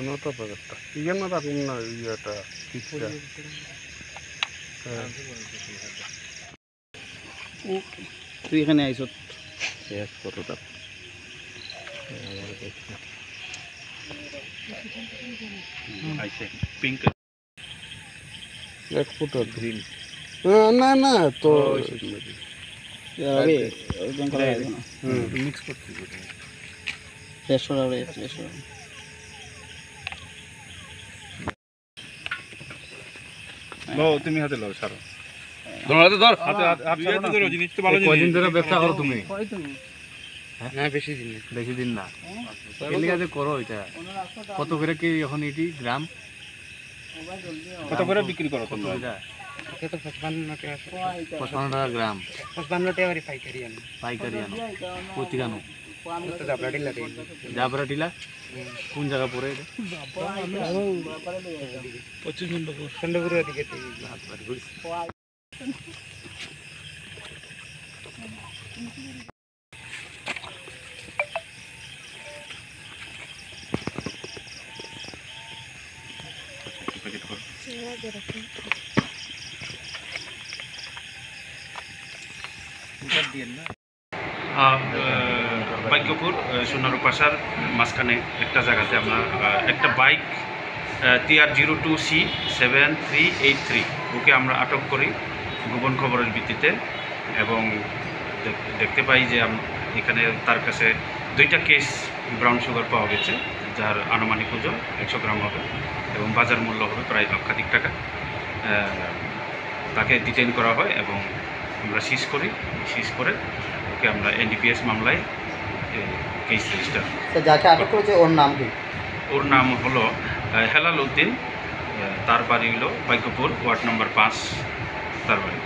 নটা বাজারটা ইয়ে না রাখুন না ইয়েটা তুই এখানে আইস কতটা পিঙ্ক এক ফুট গ্রিন না না তো মিক্স করতে তুমি হাতে লও সারো কয়দিন ধরে ব্যবসা করো তুমি? না বেশি দিন না এলাকাতে করো এটা কত করে কি এখন এটি গ্রাম কত করে বিক্রি করো তোমরা? এটা 55 টাকা গ্রাম 55 টাকা পাইকারি আনো প্রতি আনো জাবরা টিলা কোন জায়গা পড়ে এটা? 25 খন্ডপুরের দিকে ভাগ্যপুর সোনারূপাশার মাঝখানে একটা জায়গাতে আমরা একটা বাইক TR02C7383 ওকে আমরা আটক করি গোপন খবরের ভিত্তিতে এবং দেখতে পাই যে এখানে তার কাছে 2টা কেস ব্রাউন সুগার পাওয়া গেছে যার আনুমানিক ওজন 100 গ্রাম হবে এবং বাজার মূল্য হবে প্রায় লক্ষাধিক টাকা। তাকে ডিটেইন করা হয় এবং আমরা সিজ করে ওকে আমরা NDPS মামলায় কেস রেজিস্টার। যাকে আটক করেছে ওর নাম কি? ওর নাম হলো হেলাল উদ্দিন, তার বাড়ি হলো ভাগ্যপুর ওয়ার্ড নম্বর 5 তার বাড়ি।